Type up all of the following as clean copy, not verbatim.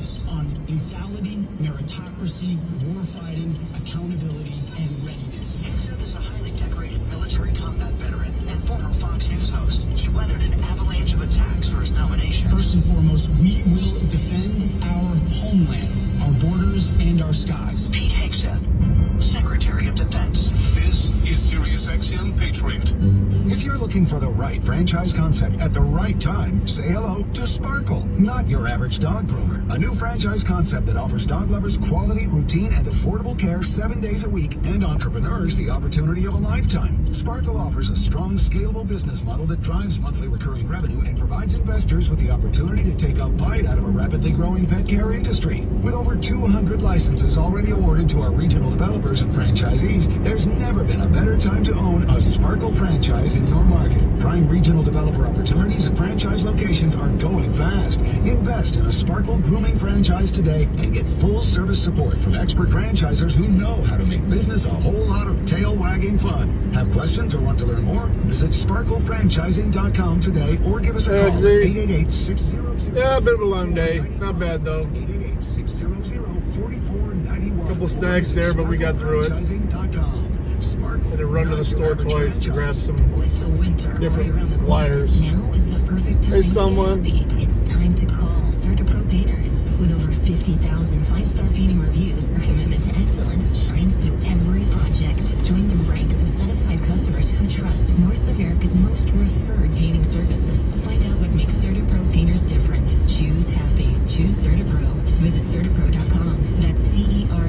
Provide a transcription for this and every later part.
focused on lethality, meritocracy, warfighting, accountability, and readiness. Hegseth is a highly decorated military combat veteran and former Fox News host. He weathered an avalanche of attacks for his nomination. First and foremost, we will defend our homeland, our borders, and our skies. Pete Hegseth, Secretary of Defense. This is SiriusXM Patriot. If you're looking for the right franchise concept at the right time, say hello to Sparkle, not your average dog groomer. A new franchise concept that offers dog lovers quality, routine, and affordable care 7 days a week, and entrepreneurs the opportunity of a lifetime. Sparkle offers a strong, scalable business model that drives monthly recurring revenue and provides investors with the opportunity to take a bite out of a rapidly growing pet care industry. With over 200 licenses already awarded to our regional developers and franchisees, there's never been a better time to own a Sparkle franchise in your market. Prime regional developer opportunities and franchise locations are going fast. Invest in a Sparkle grooming franchise today and get full service support from expert franchisors who know how to make business a whole lot of tail-wagging fun. Have questions or want to learn more? Visit sparklefranchising.com today or give us a call at 888-600. Yeah, a bit of a long day. Not bad, though. 888-600-4491. Couple snags there, but we got through it. Had to run to the store twice to grab some different wires. Now is the perfect time Hey, someone. to get happy. It's time to call CertaPro Painters. With over 50,000 five-star painting reviews, our commitment to excellence shines through every project. Join the ranks of satisfied customers who trust North America's most referred painting services. Find out what makes CertaPro Painters different. Choose happy. Choose CertaPro. Visit CertaPro.com. That's CertaPro.com.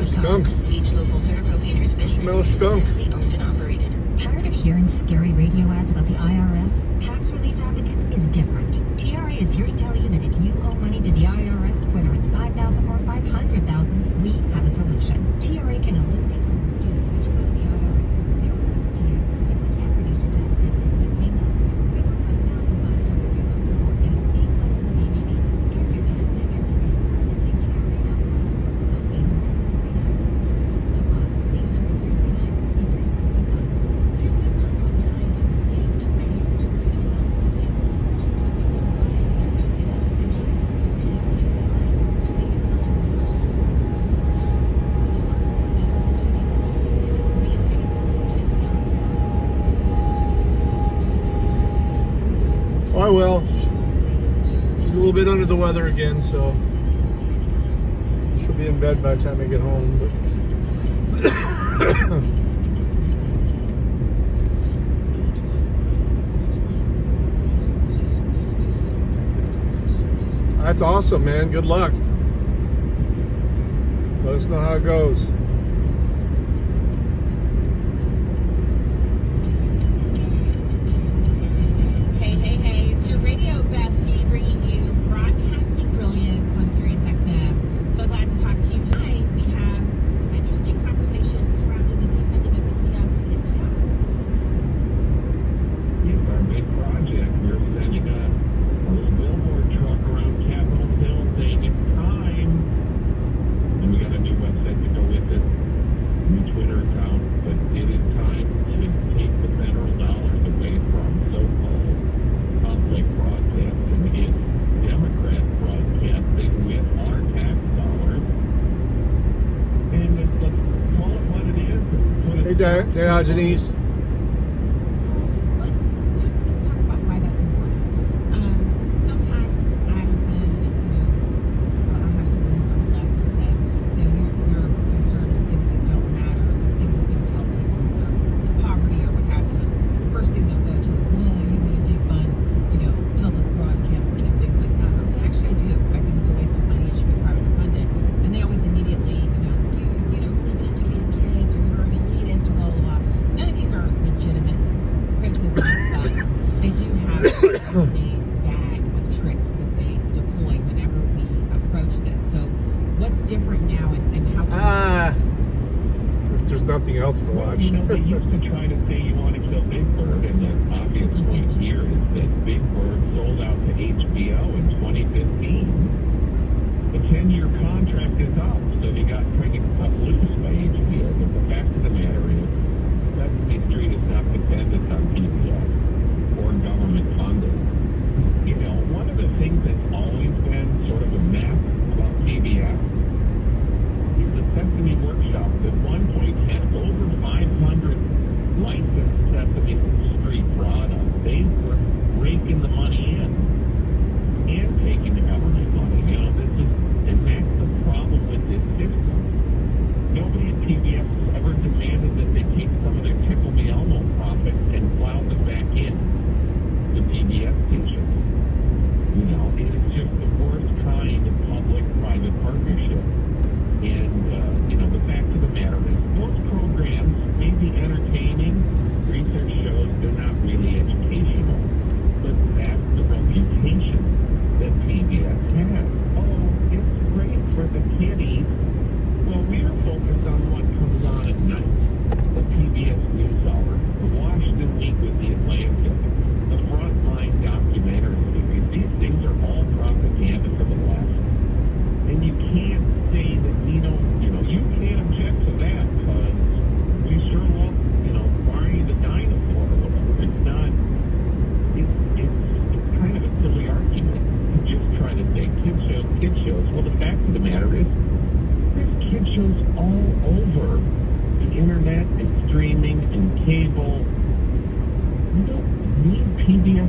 Skunk. Each local CertaPro Painters business Smells is skunk. independently owned and operated. Tired of hearing scary radio ads about the IRS? Tax Relief Advocates is different. TRA is here to tell you that if you owe money to the IRS, whether it's $5,000 or $500,000, we have a solution. TRA can eliminate or reduce what you owe to the IRS with 0% to you. If we can't reduce your tax debt, then you pay none. There are 1,000 5-star reviews on Google and an A+ in the BBB. Get your tax figure today. Visiting TRA.com. Call 800-339-6365. 800-339-6365. There's no compromise time to escape. Oh, well. She's a little bit under the weather again, so she'll be in bed by the time I get home. But that's awesome, man. Good luck. Let us know how it goes. Hey, it's your radio bestie bringing you broadcasting brilliance on SiriusXM. So glad to talk to you tonight. We have some interesting conversations surrounding the defunding of PBS and NPR. It's our big project. We're sending a little billboard truck around Capitol Hill saying it's time. And we got a new website to go with it, new Twitter account, but it is time to take the federal dollars away from so-called public broadcasting. It's Democrat broadcasting with our tax dollars. And let's call it what it is. Hey, Diogenes. So let's talk about why that's important. Sometimes I have been, I have some friends on the left who say, you're concerned with things that don't matter, things that don't help people, or poverty or what have you. The first thing they'll go to is, you want to defund, public broadcasting and things like that. I'll say, actually, I do. I think it's a waste of money. It should be privately funded. And they always immediately, you don't believe in educating kids, or you're an elitist, or blah, blah, blah. None of these are legitimate criticisms, but they do have a bag of tricks that they deploy whenever we approach this. So what's different now, and how can we this? If there's nothing else to watch. They used to try to say you want to kill Big Bird, and the obvious point here is that Big Bird sold out to HBO in 2015. The 10-year contract is up, so they got kind of cut loose by HBO. But the fact of the matter is, Sesame Street is not dependent on PBS or government funding. One of the things that's always been sort of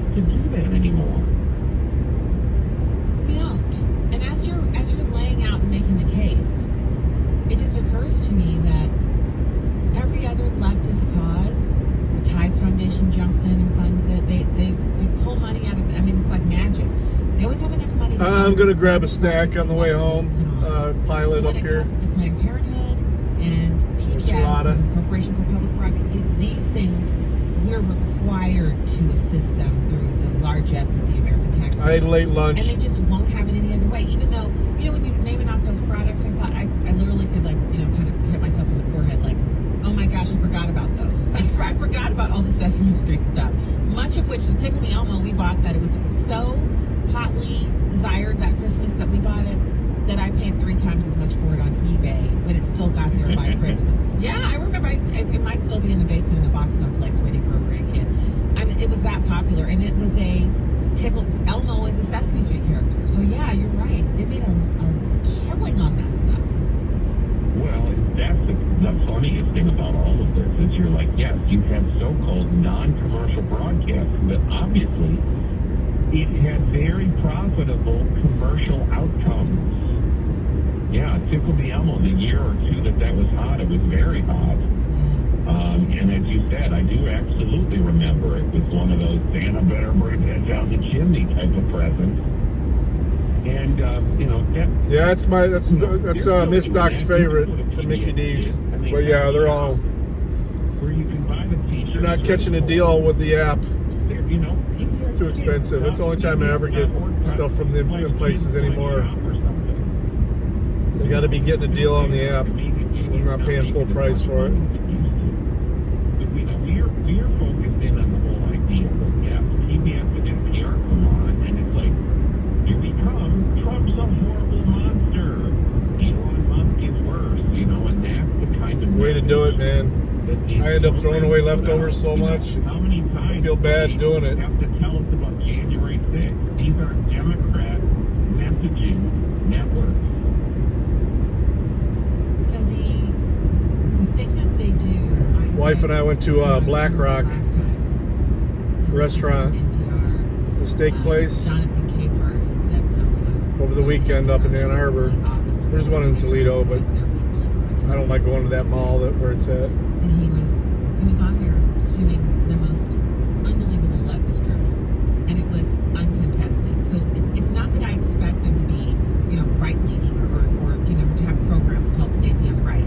us to do that anymore. We don't. And as you're laying out and making the case, it just occurs to me that every other leftist cause, the Tides Foundation jumps in and funds it. They pull money out of it. I mean, it's like magic. They always have enough money. I'm gonna grab a snack on the way home. Pile it up here. When it comes to Planned Parenthood and PBS and Corporation for Public Broadcasting, these things, we're required to assist them through the largesse of the American taxpayer. I ate late lunch. And they just won't have it any other way. Even though, when you're naming off those products, I thought I literally could kind of hit myself in the forehead like, oh my gosh, I forgot about those. I forgot about all the Sesame Street stuff. Much of which, the Tickle Me Elmo, we bought that. It was so hotly desired that Christmas that we bought it that I paid 3 times as much for it on eBay, but it still got there by Christmas. Yeah, I remember. It might still be in the basement in the box someplace waiting for a grandkid. It was that popular, and it was Elmo is a Sesame Street character. So yeah, you're right. They made a killing on that stuff. Well, that's the funniest thing about all of this is you're like, yes, you have so-called non-commercial broadcasting, but obviously it had very profitable commercial outcomes. Yeah, Tickle Me Elmo, the year or two that was hot, it was very hot. And as you said, I do absolutely remember it was one of those Santa better bring that down the chimney type of presents. And yeah, that's Miss Doc's favorite from Mickey D's. But yeah, they're all. Where you can buy the t-shirts. You're not catching a deal with the app. It's too expensive. It's the only time I ever get stuff from them places anymore. So you got to be getting a deal on the app. I'm not paying full price for it. We're focused in on the whole idea that yes, PBS and NPR come on, and it's like, here we come. Trump's a horrible monster. Elon Musk is worse, and that's the kind of way to do it, man. I end up throwing away leftovers so much. I feel bad doing it. You have to tell us about January 6th. These are Democrat messaging networks. So the thing that they do. Wife and I went to Black Rock restaurant, the steak place, over the weekend up in Ann Arbor. There's one in Toledo, but I don't like going to that mall where it's at. And he was on there spewing the most unbelievable leftist drivel, and it was uncontested. So it's not that I expect them to be, right leaning or to have programs called Stacey on the Right.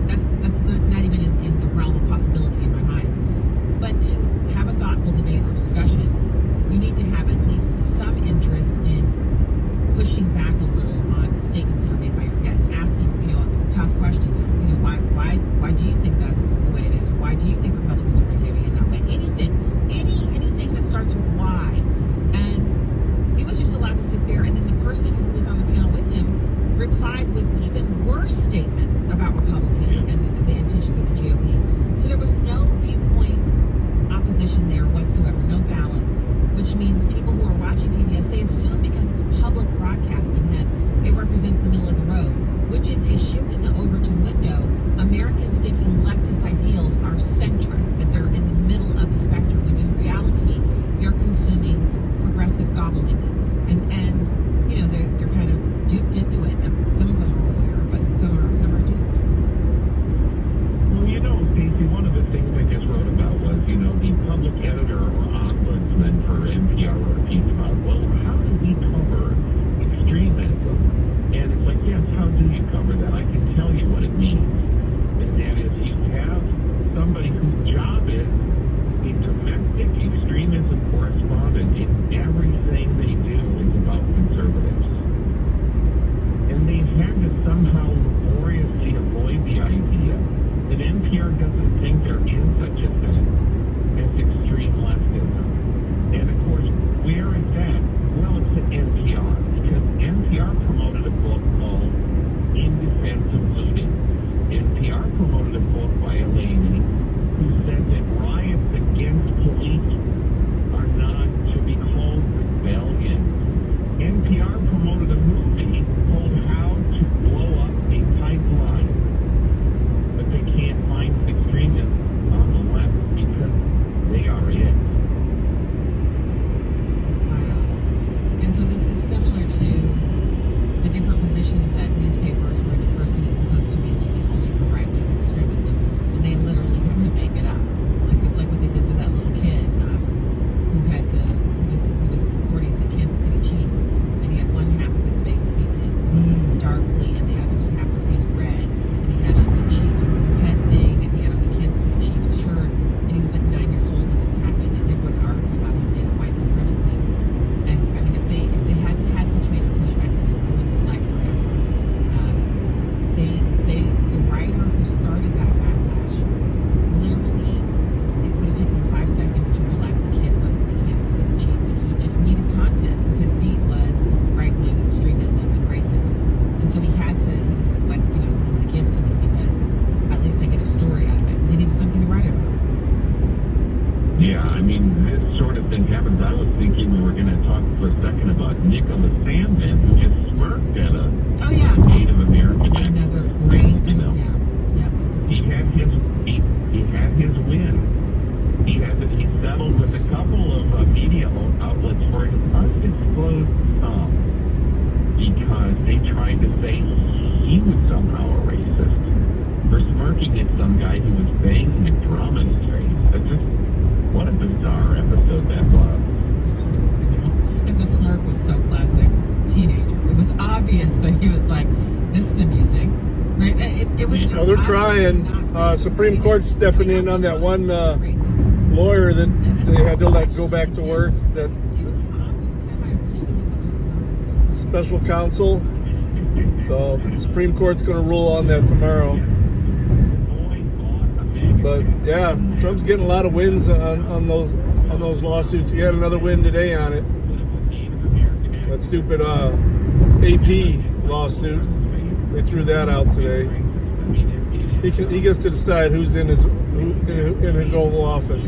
That's not even in the realm of possibility in my mind. But to have a thoughtful debate or discussion, you need to have at least some interest in pushing back a little on statements that are made by your guests, asking tough questions. Why do you think that's the way it is? Or why do you think Republicans are behaving in that way? Anything that starts with why. And he was just allowed to sit there, and then the person who was on the panel with him replied with even worse statements about Republicans and the intentions of the GOP. So there was no viewpoint opposition there whatsoever, no balance, which means people who are watching PBS, they assume because it's public broadcasting that it represents the middle of the road, which is a shift in the Overton window. Americans thinking leftist ideals are centrist, that they're in the middle of the spectrum, when in reality, they're consuming progressive gobbledygook. And they're kind of duped into it. And some of them are aware, but some are duped. positions at newspapers where the person is supposed to be looking only for right-wing extremism, and they literally have to make it up, like what they did with that little kid who was supporting the Kansas City Chiefs, and he had one half of his face painted darkly, and the other half was painted red, and he had on the Chiefs head thing, and he had on the Kansas City Chiefs shirt, and he was like 9 years old when this happened, and they wrote an article about him being a white supremacist. And I mean, if they hadn't had such major pushback, they would ruin his life forever. The writer who started that backlash, literally, it would have taken him 5 seconds to realize the kid was the Kansas City Chief, but he just needed content because his beat was right-wing extremism and racism. And so he was like, this is a gift to me because at least I get a story out of it, because he needed something to write about. Yeah, I mean, this sort of thing happens. I was thinking we were going to talk for a second about Nicholas Sandman, who just smirked at a Native American Another great, He had his win. He settled with a couple of media outlets for an undisclosed sum because they tried to say he was somehow a racist for smirking at some guy who was banging a drum in his face. What a bizarre episode that was. And the smirk was so classic teenager. It was obvious that he was like, this is amusing. Right? It was just they're trying. Supreme Court stepping in on that one lawyer that they had to let go back to work. That special counsel. So the Supreme Court's going to rule on that tomorrow. But yeah, Trump's getting a lot of wins on those lawsuits. He had another win today on it. That stupid AP lawsuit. They threw that out today. He gets to decide who's in his Oval Office.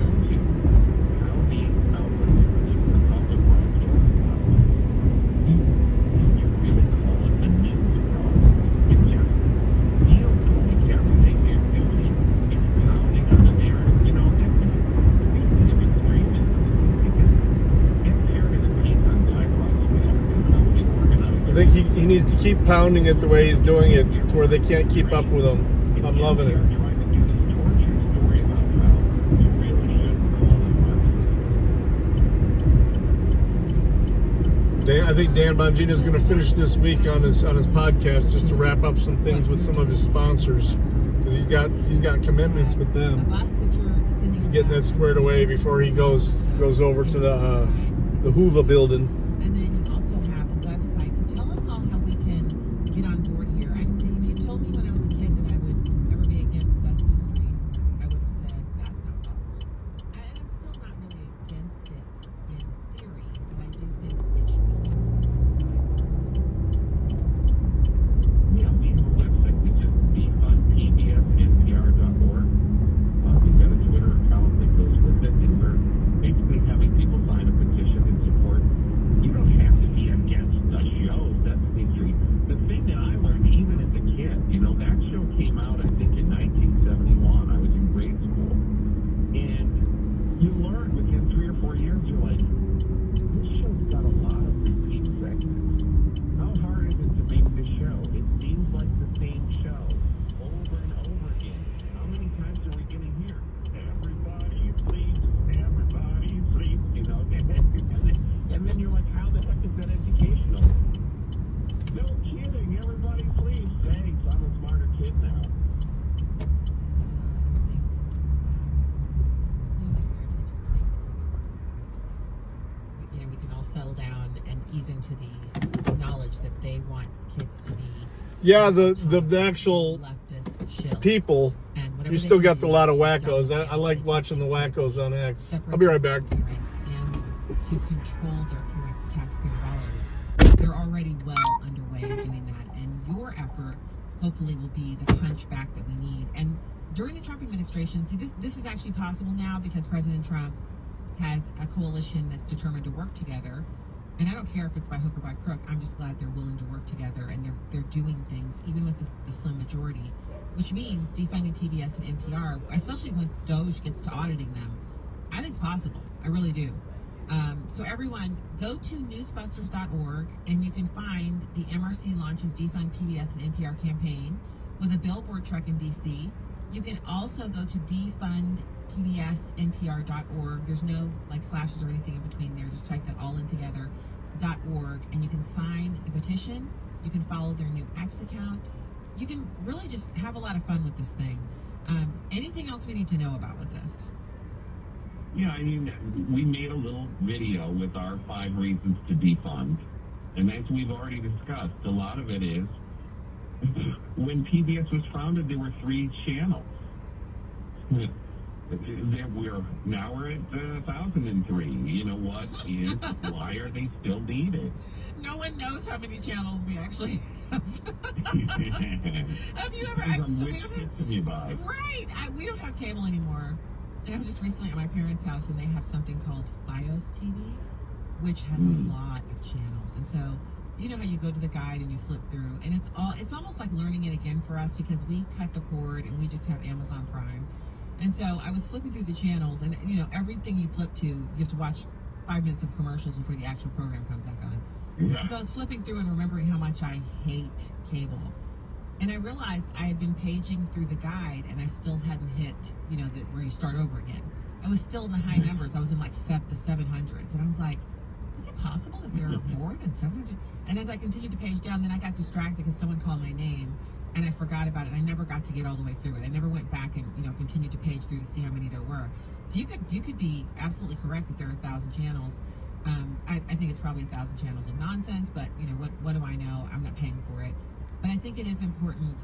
I think he needs to keep pounding it the way he's doing it to where they can't keep up with him. I'm loving it. I think Dan Bongino is going to finish this week on his podcast just to wrap up some things with some of his sponsors, because he's got commitments with them. He's getting that squared away before he goes over to the Hoover building. And then you also have a website. So tell us all how we can get on board here. If you told me when I was a kid that I would ever be against Sesame Street, I would have said that's not possible. And I'm still not really against it in theory, but I do think it should be on us. Yeah, we have a website, which is defundpbsnpr.org. We've got a Twitter account that goes with it, and we're basically having people sign a petition in support. You don't have to be against the shows. That's the history. The thing that I learned, even as a kid, that show came out, I think, in 1971. I was in grade school. And you learn within 3 or 4 years, you're like, this show's got a lot of repeat segments. How hard is it to make this show? It seems like the same show over and over again. How many times are we getting here? Everybody sleeps, everybody sleeps, and then you're like, how the heck is that educational? No kidding, everybody sleeps. Thanks, I'm a smarter kid now. We can all settle down and ease into the knowledge that they want kids to be. Yeah, the actual leftist shills. people. And whatever You they still can got do a lot of to wackos. double I like down watching the wackos on X. separate I'll be right back. parents and to control their parents' taxpayer dollars. They're already well underway in doing that, and your effort hopefully will be the punch back that we need. And during the Trump administration, see, this is actually possible now because President Trump has a coalition that's determined to work together. And I don't care if it's by hook or by crook. I'm just glad they're willing to work together, and they're doing things even with the slim majority, which means defunding PBS and NPR, especially once DOJ gets to auditing them. I think it's possible. I really do. So everyone, go to newsbusters.org and you can find the MRC launches Defund PBS and NPR campaign with a billboard truck in DC. You can also go to defundpbsnpr.org. There's no like slashes or anything in between there. Just type that all in together, .org, and you can sign the petition. You can follow their new X account. You can really just have a lot of fun with this thing. Anything else we need to know about with this? Yeah, I mean, we made a little video with our 5 reasons to defund. And as we've already discussed, a lot of it is, when PBS was founded, there were 3 channels. Now we're at 1,003. You know what is, why are they still needed? No one knows how many channels we actually have. Have you ever? We don't have cable anymore. And I was just recently at my parents' house, and they have something called Fios TV, which has a lot of channels. And so, you know how you go to the guide and you flip through, and it's almost like learning it again for us because we cut the cord and we just have Amazon Prime. And so I was flipping through the channels, and you know, everything you flip to, you have to watch 5 minutes of commercials before the actual program comes back on. Yeah. So I was flipping through and remembering how much I hate cable. And I realized I had been paging through the guide and I still hadn't hit, you know, where you start over again. I was still in the high numbers. I was in like the 700s. And I was like, is it possible that there are more than 700? And as I continued to page down, then I got distracted because someone called my name and I forgot about it. I never got to get all the way through it. I never went back and, you know, continued to page through to see how many there were. So you could be absolutely correct that there are 1,000 channels. I think it's probably 1,000 channels of nonsense, but you know, what do I know? I'm not paying for it. But I think it is important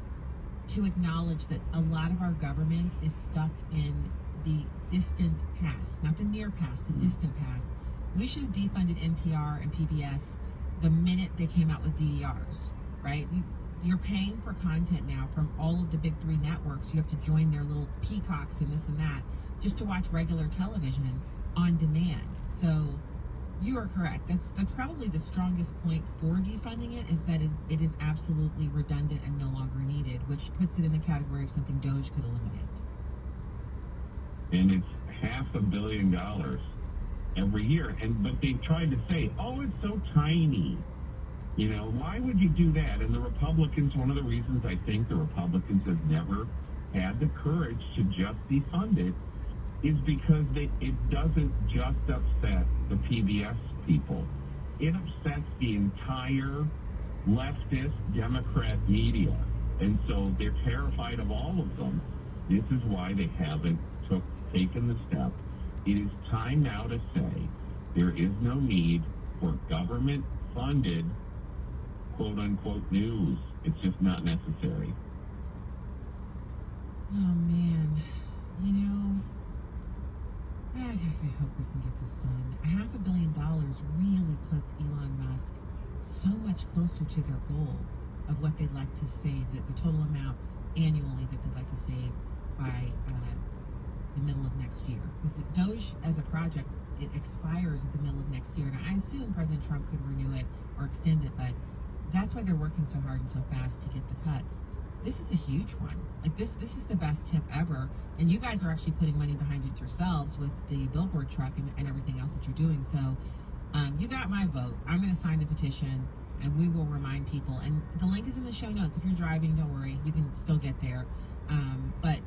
to acknowledge that a lot of our government is stuck in the distant past, not the near past, the distant past. We should have defunded NPR and PBS the minute they came out with DVRs, right? You're paying for content now from all of the big 3 networks. You have to join their little peacocks and this and that just to watch regular television on demand. So you are correct. That's probably the strongest point for defunding it, is that it is absolutely redundant and no longer needed, which puts it in the category of something DOJ could eliminate. And it's $500 million every year. But they tried to say, oh, it's so tiny. You know, why would you do that? And the Republicans, one of the reasons I think the Republicans have never had the courage to just defund it is because it doesn't just upset the PBS people. It upsets the entire leftist Democrat media. And so they're terrified of all of them. This is why they haven't taken the step. It is time now to say there is no need for government-funded, quote-unquote, news. It's just not necessary. Oh, man. You know, I hope we can get this done. $500 million really puts Elon Musk so much closer to their goal of what they'd like to save, the total amount annually that they'd like to save by the middle of next year. Because the DOJ as a project, it expires at the middle of next year. And I assume President Trump could renew it or extend it, but that's why they're working so hard and so fast to get the cuts. This is a huge one. Like this is the best tip ever. And you guys are actually putting money behind it yourselves with the billboard truck and everything else that you're doing. So you got my vote. I'm going to sign the petition and we will remind people. And the link is in the show notes. If you're driving, don't worry. You can still get there. But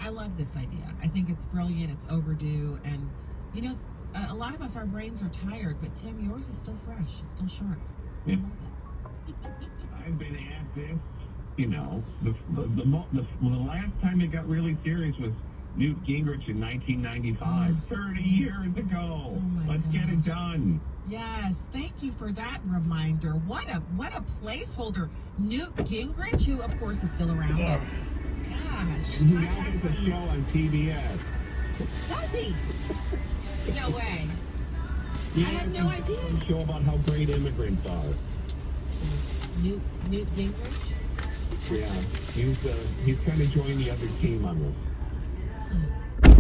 I love this idea. I think it's brilliant. It's overdue. And, you know, a lot of us, our brains are tired. But, Tim, yours is still fresh. It's still sharp. I love it. I've been at this. You know, the last time it got really serious was Newt Gingrich in 1995, 30 years ago. Oh Let's get it done. Yes, thank you for that reminder. What a placeholder. Newt Gingrich, who of course is still around. Yeah. But gosh. He now has a show on PBS. Does he? No way. Yeah, I had no idea. A show about how great immigrants are. Newt Gingrich? Yeah, he's kind of joined the other team on this. I'll go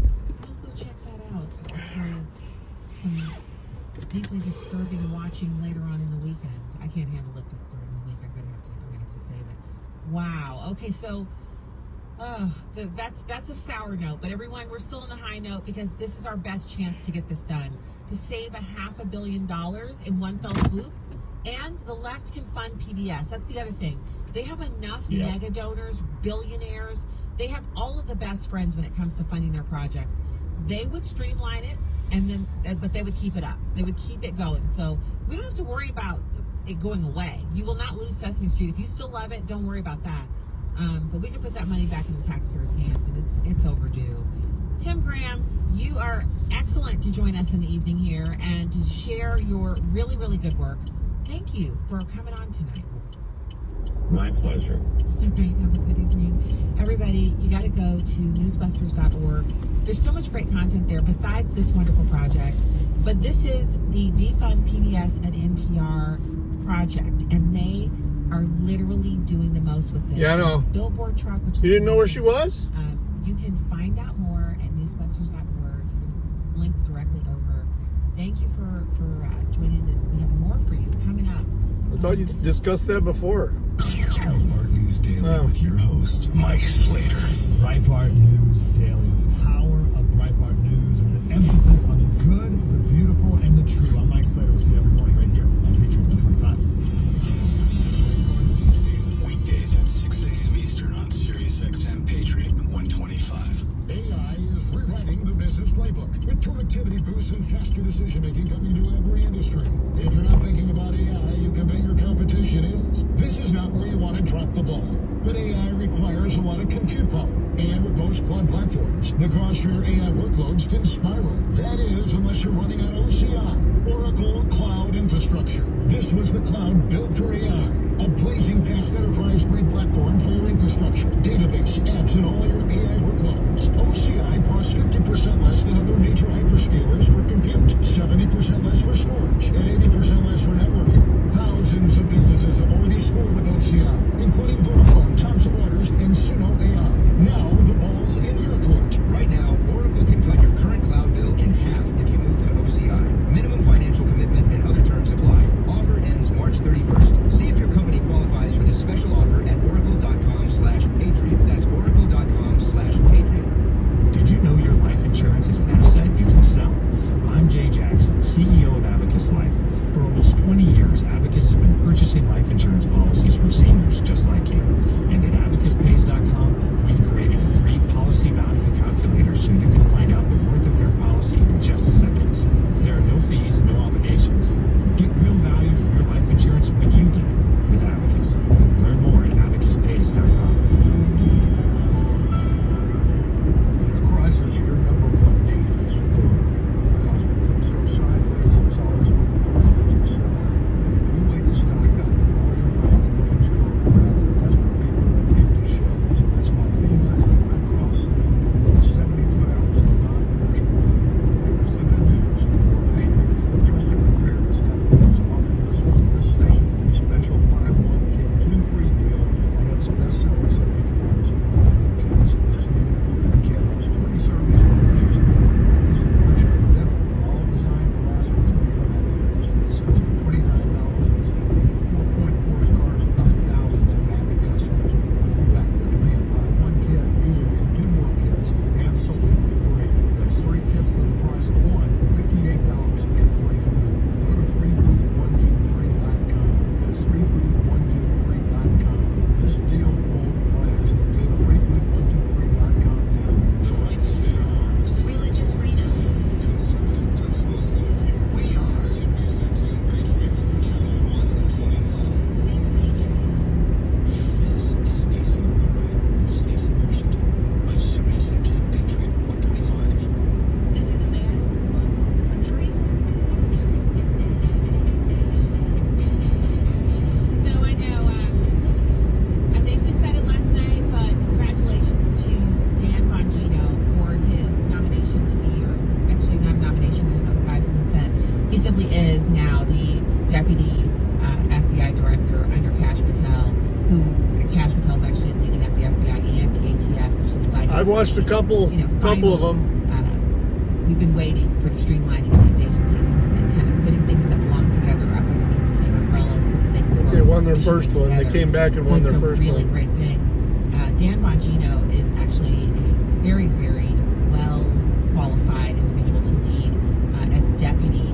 check that out. I have some deeply disturbing watching later on in the weekend. I can't handle it this during the week. I'm gonna have to save it. Wow. Okay, so that's a sour note, but everyone, we're still on a high note because this is our best chance to get this done. to save $500 million in one fell swoop, and the left can fund PBS. That's the other thing. They have enough mega donors, billionaires. They have all of the best friends when it comes to funding their projects. They would streamline it, but they would keep it up. They would keep it going. So we don't have to worry about it going away. You will not lose Sesame Street. If you still love it, don't worry about that. But we can put that money back in the taxpayers' hands, and it's overdue. Tim Graham, you are excellent to join us in the evening here and to share your really, really good work. Thank you for coming on tonight. My pleasure. All right, have a good evening. Everybody, you got to go to newsbusters.org. There's so much great content there besides this wonderful project. But this is the Defund PBS and NPR project, and they are literally doing the most with this. Yeah, I know. Billboard truck, which You didn't know where she was? You can find out more at newsbusters.org. You can link directly over. Thank you for joining, and we have more for you coming up. I thought you discussed that before. Breitbart News Daily with your host, Mike Slater. Breitbart News Daily. The power of Breitbart News with an emphasis on the good, the beautiful, and the true. I'm Mike Slater. We'll see you every morning right here on Patriot 125. Breitbart News Daily, weekdays at 6 a.m. Eastern on Sirius XM Patriot 125. AI is rewriting the business playbook with productivity boosts and faster decision-making coming to every industry. If you're not thinking about AI, you can bet your competition is. This is not where you want to drop the ball. But AI requires a lot of compute power. And with most cloud platforms, the cost for your AI workloads can spiral. That is, unless you're running on OCI, Oracle Cloud Infrastructure. This was the cloud built for AI. A blazing fast enterprise-grade platform for your infrastructure, database, apps, and all your AI workloads. OCI costs 50% less than other major hyperscalers for compute, 70% less for storage, and 80% less for networking. Thousands of businesses have already scored with OCI, including Vodafone, Thomson Reuters, and Suno AI. Now the ball's in your court. Right now, Oracle can cut your current cloud bill in half if you move to OCI. Minimum financial commitment and other terms apply. Offer ends March 31st. See if your company qualifies for this special offer at oracle.com/patriot. That's oracle.com/patriot. Did you know your life insurance is an asset you can sell? I'm Jay Jackson, CEO of Abacus Life. For almost 20 years, Abacus has been purchasing life insurance policies from seniors just like you. And at abacuspays.com, we've created a free policy value calculator so you can find out the worth of your policy in just seconds. There are no fees and no obligations. Get real value from your life insurance when you need it with Abacus. Learn more at abacuspays.com. In a crisis, your number one need is support. Because when things go sideways, it's always one of the first things to sell out. And if you wait to stock up, all you're finding is historical crowds of desperate people and empty shelves. That's why FEMA and the Red Cross say you need 72 hours of non-perishable food. Here's the good news. For Patriots, the trusted preparedness company is offering listeners of this station a special buy one, get two free deal on its best-selling 72 hours of non-food kits. This new and improved kit has 20 servings of delicious food, instant lunch and dinner, all designed to last for 25 years. It sells for $29 and it's been rated 4.4 stars by thousands of happy customers. When you recommend buy one kit, you will get two more kits absolutely free. That's 3 kits for the price of one, $58 and free food. Go to freefood123.com. That's freefood123.com. This deal won't last. Go to freefood123.com now. The right to bear arms. Religious freedom. Conservative principles live here. We are Sirius XM Patriot, Channel 125. This is Stacy on the Right with Stacy Washington on Sirius XM Patriot 125. This is a man who loves his country. So I know, I think we said it last night, but congratulations to Dan Bongino for his nomination to be, or it's actually not a nomination, there's no advising consent. He simply is now the Deputy FBI Director under Kash Patel, who Kash Patel is actually leading up the FBI and ATF, which is like... I've watched a couple of them. We've been waiting for the streamlining of these agencies and kind of putting things that belong together up underneath the same umbrella so that they can work. They won their first one. together. They came back and So won their it's first a really one. great thing. Dan Bongino is actually a very, very well qualified individual to lead as Deputy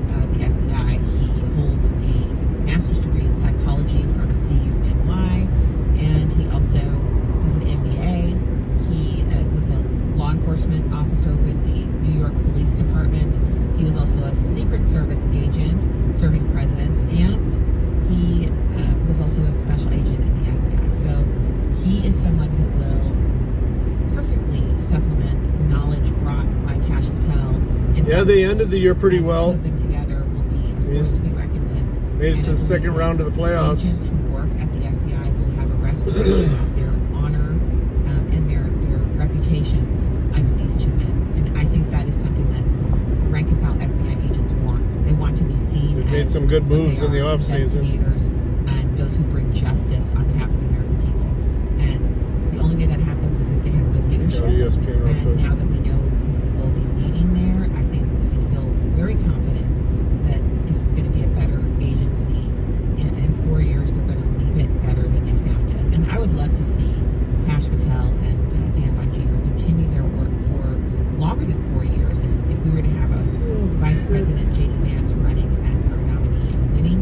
they ended the year pretty and well. The two of them together will be a force to be reckoned with. Made it And to I the second believe round of the playoffs. Agents who work at the FBI will have a restoration of their honor and their reputations under these two men. And I think that is something that rank and file FBI agents want. They want to be seen They've as made some good moves in the offseason. investigators and those who bring justice on behalf of the American people. And the only way that happens is if they have good leadership. ESPN real And quick. now that we know who will be leading there, I think we can feel very confident that this is going to be a better agency. In 4 years, they're going to leave it better than they found it. And I would love to see Kash Patel and Dan Bongino continue their work for longer than 4 years. If we were to have a Vice President J.D. Vance running as our nominee and winning,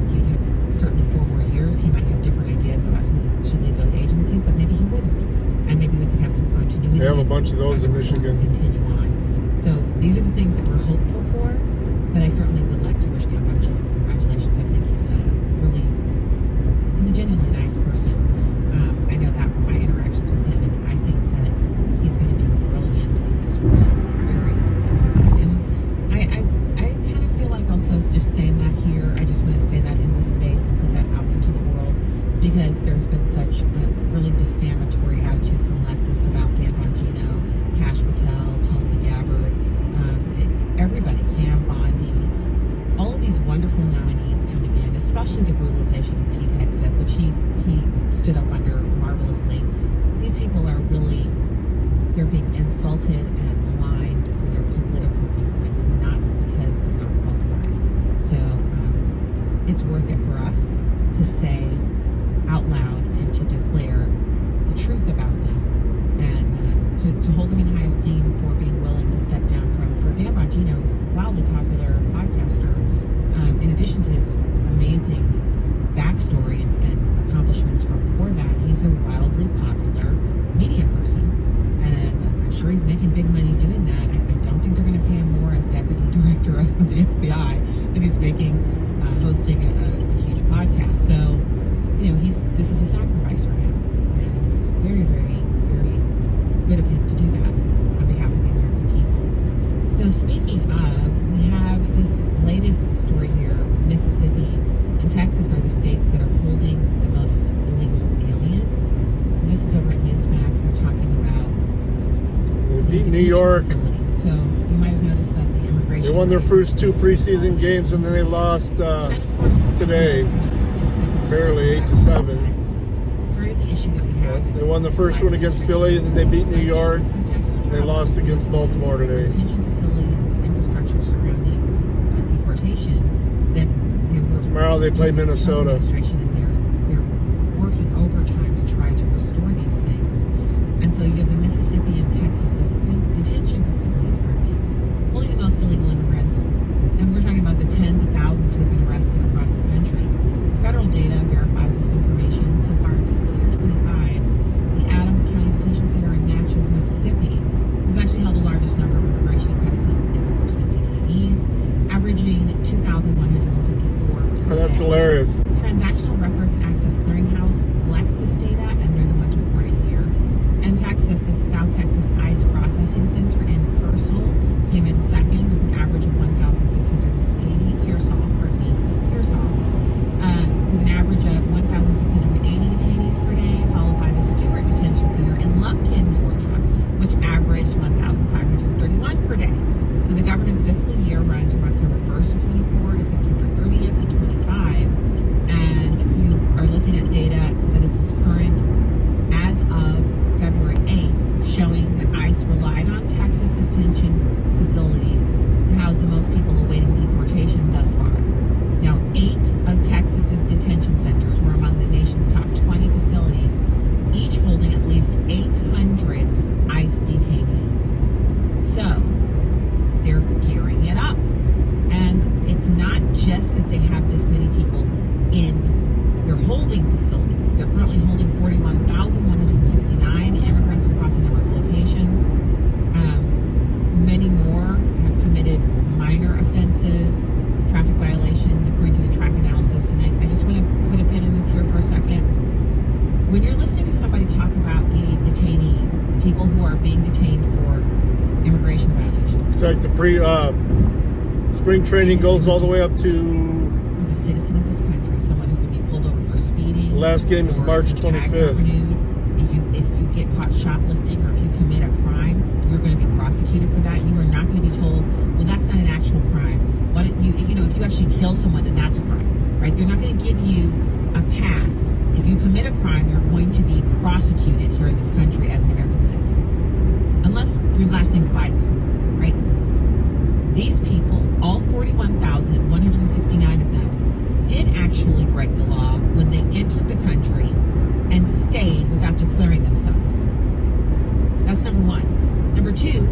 he'd have certainly 4 more years. He might have different ideas about who should lead those agencies, but maybe he wouldn't. And maybe we could have some continuity. They have a bunch of those in Michigan. Continue on. So these are the things that we're hopeful for, but I certainly would like to wish Dan Bongino congratulations. I think he's a genuinely nice person. I know that from my interactions with him, and I think that he's going to be brilliant in this role. Very well. And I kind of feel like also just saying that here, I just want to say that in this space and put that out into the world, because there's been such a really defamatory attitude from leftists about Dan Bongino, Kash Patel, Tulsi Gabbard, everybody, Pam Bondi, all of these wonderful nominees coming in, especially the brutalization of Pete Hegseth, which he stood up under marvelously. These people are really, they're being insulted and maligned for their political viewpoints, not because they're not qualified. So it's worth it for us to say out loud and to declare the truth about them, and to hold them in high esteem for being willing to step down for Dan Bongino is a wildly popular podcaster. In addition to his amazing backstory and accomplishments from before that, he's a wildly popular media person, and I'm sure he's making big money doing that. I don't think they're going to pay him more as deputy director of the FBI than he's making hosting a huge podcast. So, this is a sacrifice for him, and it's very, very, very good of him to do that on behalf of the American people. So speaking of, we have this latest story here. Mississippi and Texas are the states that are holding the most illegal aliens. So this is over at Newsmax. They're talking about They beat New York. facilities. So you might have noticed that the immigration... They won their first 2 preseason games, and then they lost today, barely 8-7. Part of the issue that we have is... They won the first one against Philly, and then they beat New York. They lost against Baltimore today. Detention facilities and the infrastructure surrounding deportation, then Tomorrow they play Minnesota. And they're working overtime to try to restore these things. And so you have the Mississippi and Texas detention facilities holding the most illegal immigrants. And we're talking about the tens of thousands who have been arrested across the country. Federal data verifies this information. So far in fiscal year 25, the Adams County Detention Center in Natchez, Mississippi, has actually held the largest number of immigration customs enforcement detainees, averaging 2,154. That's hilarious. Transactional Records Access Clearinghouse collects this data, and they're the ones reporting here. And Texas, the South Texas ICE Processing Center in Pearsall came in second with an average of 1,680 Pearsall, with an average of 1,680 detainees per day, followed by the Stewart Detention Center in Lumpkin, Georgia, which averaged 1,531 per day. So the government's fiscal year runs from October 1st of 24 to September 30th of 25, and you are looking at data that is as current as of February 8th, showing that ICE relied on Texas detention facilities to house the most people awaiting deportation thus far. Now, 8 of Texas's detention centers were among the nation's top 20 facilities, each holding at least 800 ICE detainees. So, they're gearing it up. And it's not just that they have this many people in their holding facilities. They're currently holding 41,169 immigrants across a number of locations. Many more have committed minor offenses, traffic violations, according to the track analysis. And I just want to put a pin in this here for a second. When you're listening to somebody talk about the detainees, people who are being detained for immigration violations, It's like the spring training goes all the way up to. As a citizen of this country, someone who could be pulled over for speeding. The last game is or March if your tags 25th. aren't renewed, if you get caught shoplifting, or if you commit a crime, you're going to be prosecuted for that. You are not going to be told, well, that's not an actual crime. What if you actually kill someone, then that's a crime, right? They're not going to give you a pass. If you commit a crime, you're going to be prosecuted here in this country as an American citizen, unless your last name's Biden, right? These people, all 41,169 of them, did actually break the law when they entered the country and stayed without declaring themselves. That's number one. Number two,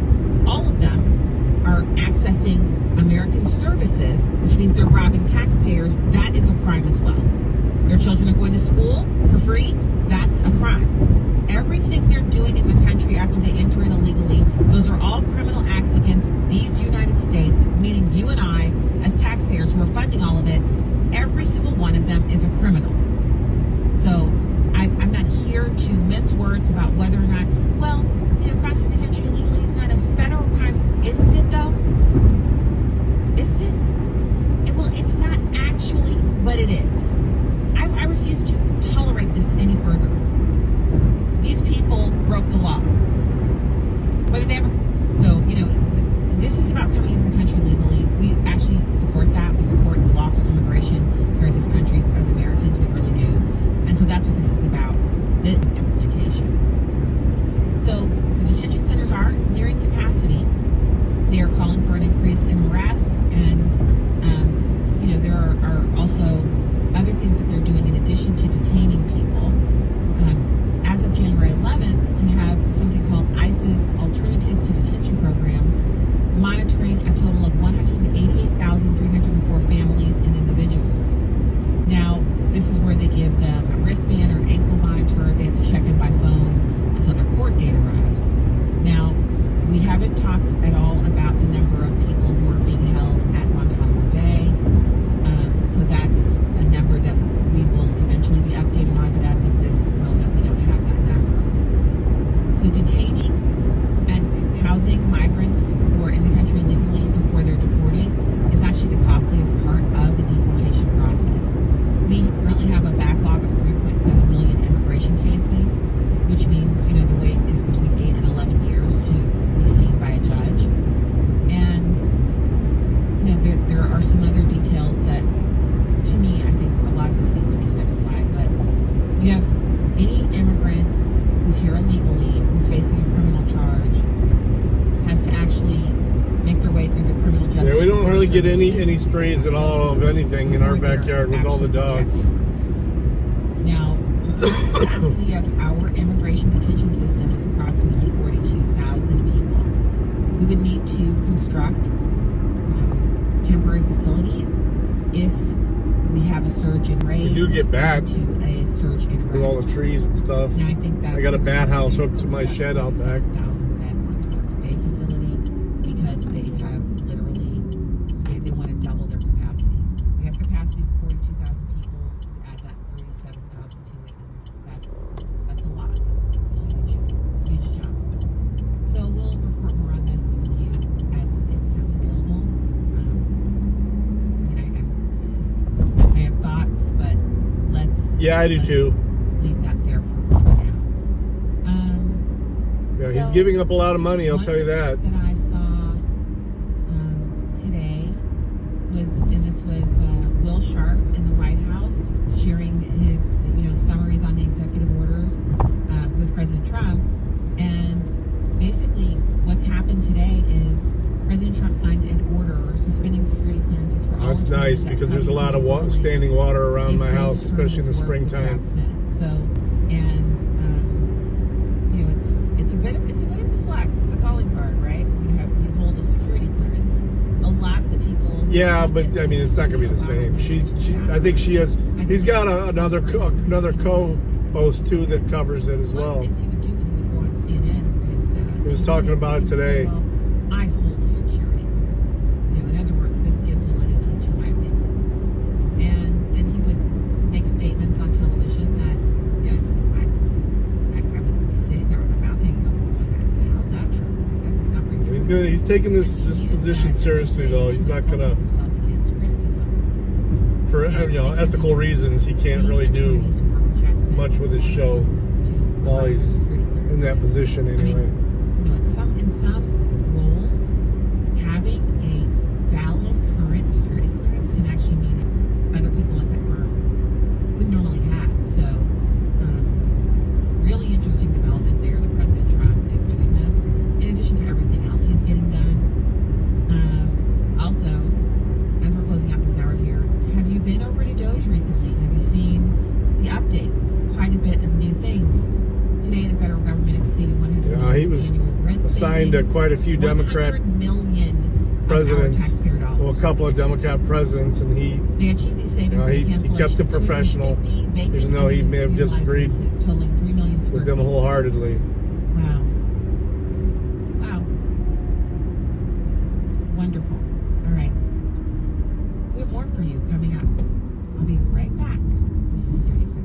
all of them are accessing American services, which means they're robbing taxpayers. That is a crime as well. Their children are going to school for free. That's a crime. Everything they're doing in the country after they enter in illegally, those are all criminal acts against these United States, meaning you and I, as taxpayers who are funding all of it. Every single one of them is a criminal. So I'm not here to mince words about whether or not, well, crossing the country illegally is not a federal crime. Isn't it, though? Isn't it? Well, it's not actually, but it is. I refuse to tolerate this any further. These people broke the law. Whether they ever... So, this is about coming into the country legally. We actually support that. We support lawful immigration here in this country as Americans. We really do. And so that's what this is about, the implementation. So the detention centers are nearing capacity. They are calling for an increase in arrests, and there are also other things that they're doing in addition to detaining people. As of January 11th, you have something called ICE's Alternatives to Detention Programs, monitoring a total of 188,304 families and individuals. Now, this is where they give them a wristband or an ankle monitor. They have to check in by phone until their court date arrives. Now, we haven't talked at all about the number of people who are being held at Guantanamo Bay. So that's a number that we will eventually be updated on, but as of this moment, we don't have that number. So detaining and housing migrants who are in the country illegally before they're deported is actually the costliest part of the deportation process. We currently have a backlog of 3.7 million immigration cases, which means, the wait is between 8 and 11 years to be seen by a judge. And, there are some other details that, to me, I think a lot of this needs to be simplified. But you have any immigrant who's here illegally, who's facing a criminal charge, has to actually make their way through the criminal justice system. Yeah, we don't really get any strays at all of anything in our backyard with all the dogs. Now, the capacity of our immigration detention system is approximately 42,000 people. We would need to construct temporary facilities if we have a surge in raids. We do get bats to a surge in arrests. with all the trees and stuff. And I think that's I got a bat house hooked to my shed out back. 1,000-bed Guantanamo Bay facility, because they have literally, they want to double their capacity. We have capacity for 42,000 people. We add that 37,000 to it, and that's a lot. That's a huge jump. So we'll report more on this with you as it becomes available. I have thoughts, but let's... Yeah, I do too. Leave that there for now. Yeah, he's giving up a lot of money, I'll tell you that. One of the things that I saw today was Will Sharf in the White House sharing his, summaries on the executive orders with President Trump. And basically what's happened today is President Trump signed an order suspending security clearances for all. That's nice, because there's a lot of standing water around my house, especially in the springtime. So, and it's a bit of a flex. It's a calling card, right? You hold a security clearance. A lot of the people. Yeah, but I mean, it's not gonna be the same. I think she has. He's got another co-host too that covers it as well. One of the things he would do when he would go on CNN for his. He was talking about it today. I hold a security clearance. In other words, this gives validity to my opinions. And then he would make statements on television that, I wouldn't be sitting there with my mouth hanging open going, how's that true? That does not bring true. He's taking this position seriously, though. He's not gonna, for ethical reasons, he can't really do much with his show while he's in that position anyway. In some roles, having a valid current security clearance can actually mean other people at that firm would normally have. So, really interesting development there that President Trump is doing this, in addition to everything else he's getting done. Also, as we're closing out this hour here, have you been over to Doge recently? Have you seen the updates? Quite a bit of new things. Today, the federal government exceeded 100 million. He was assigned to quite a few Democrat presidents, well, a couple of Democrat presidents, and he kept it professional, even though he may have disagreed with them wholeheartedly. Wow. Wow. Wonderful. All right. We have more for you coming up. I'll be right back. This is Sirius XM.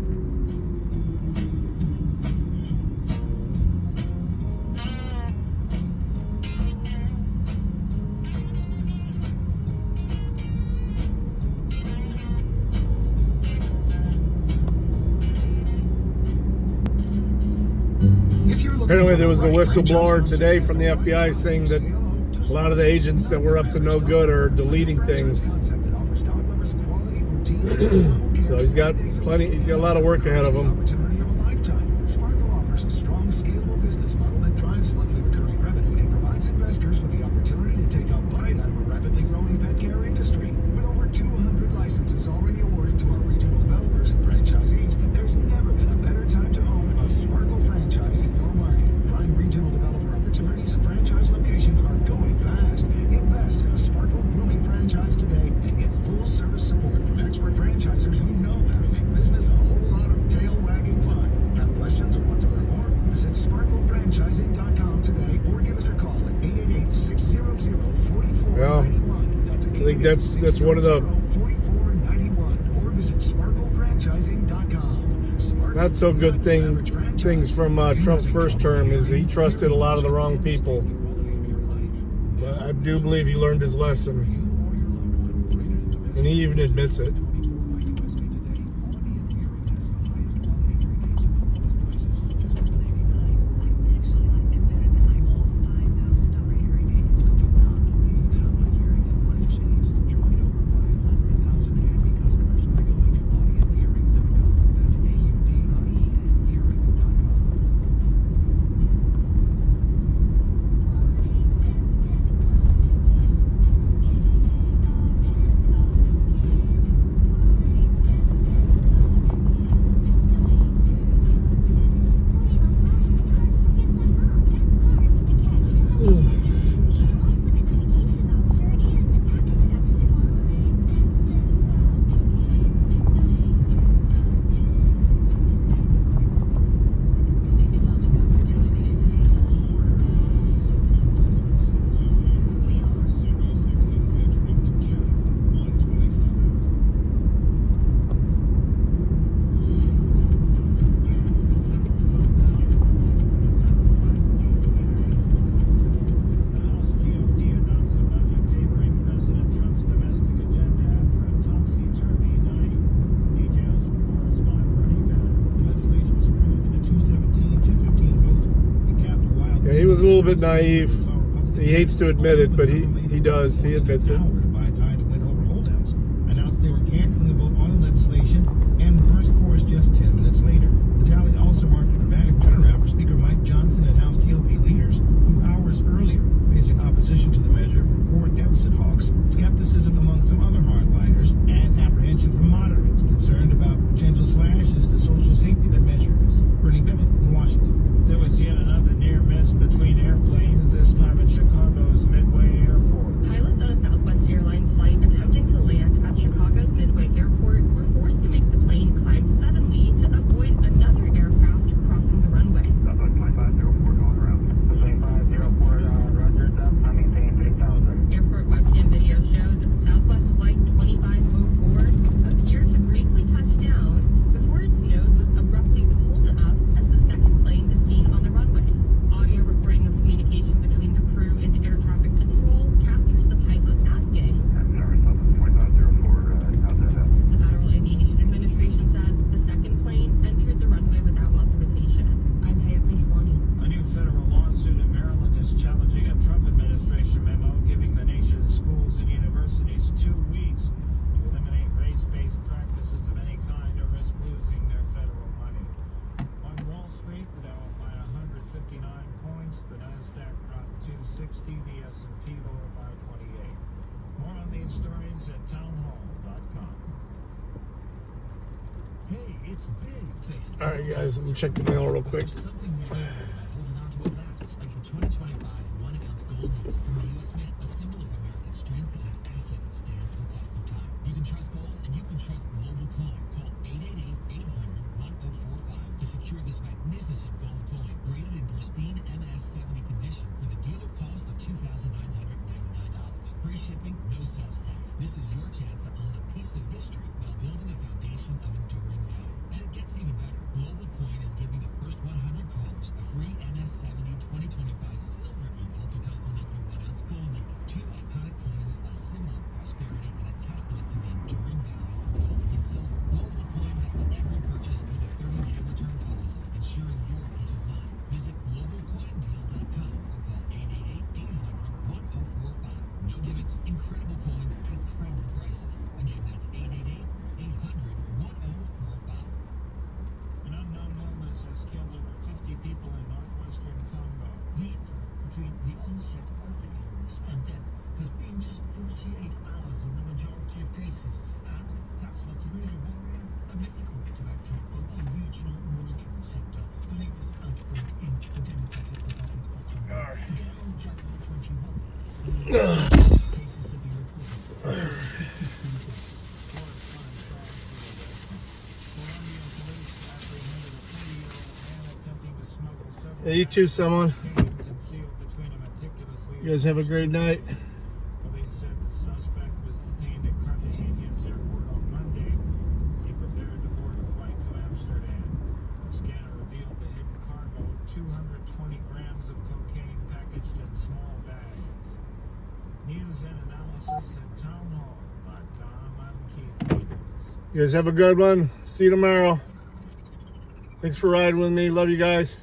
Apparently there was a whistleblower today from the FBI saying that a lot of the agents that were up to no good are deleting things. So he's got a lot of work ahead of him. Sparkle offers a strong, scalable business model that drives monthly recurring revenue and provides investors with the opportunity to take a bite out of a rapidly growing pet care industry. With over 200 licenses already awarded to our regional developers and franchisees, there's never been a better time to own a Sparkle franchise in your market. Prime regional developer opportunities and franchise locations are going fast. Invest in a Sparkle grooming franchise today and get full service support from expert franchisers who know how to make business a whole lot of tail-wagging fun. Have questions or want to learn more? Visit sparklefranchising.com today or give us a call at 888-600-4491. Well, I think that's one of the 4491 or visit sparklefranchising.com. not so good things from Trump's first term is he trusted a lot of the wrong people. But I do believe he learned his lesson, and he even admits it. He was a little bit naive. He hates to admit it, but he does. He admits it. Announced they were canceling the vote on the legislation, and the first course just 10 minutes later. The tally also marked a dramatic turnaround for Speaker Mike Johnson and House GOP leaders, who hours earlier were facing opposition to the measure from core deficit hawks, skepticism among some other hardliners, and apprehension from moderates concerned about potential slashes to social safety net measures. Bernie Bennett in Washington. There was yet another near miss between airplanes, this time at Chicago's Midway Airport. Pilots on a Southwest Airlines 60, the S&P lower by 28. More on these stories at townhall.com. Hey, it's big. All right, guys, let me check the mail real quick. Something new holding on to what lasts, like the 2025 1-ounce gold needle from the U.S. Mint, a symbol of American strength and an asset that stands the test of time. You can trust gold, and you can trust Global Coin. Call 888-800-1045 to secure this magnificent gold coin, graded in pristine MS-70 condition for the dealer cost of $2,999. Free shipping, no sales tax. This is your chance to own a piece of history while building a foundation of enduring value. And it gets even better. Global Coin is giving the first 100 callers a free MS-70 2025 silver eagle to complement your 1-ounce gold eagle. Two iconic coins, a symbol of prosperity and a testament to the enduring value of gold and silver. Global Coin backs every purchase with a 30-day return policy, ensuring your peace of mind. Visit globalcoindeal.com or call 888-800-1045. No gimmicks, incredible coins, incredible prices. Again, that's 888-800-1045. An unknown illness has killed over 50 people in northwestern Congo. The interval between the onset of the illness and death has been just 48 hours in the majority of cases. And that's what's really worrying. A medical director from a regional monitoring center for the latest outbreak in the Democratic Republic of Congo. Began on January 21. Cases have been reported. Hey, you too, someone. You guys have a great night. Police said the suspect was detained at Cartagena's airport on Monday as he prepared to board a flight to Amsterdam. The scanner revealed the hidden cargo, 220 grams of cocaine packaged in small bags. News and analysis at townhall.com. I'm Keith Peters. You guys have a good one. See you tomorrow. Thanks for riding with me. Love you guys.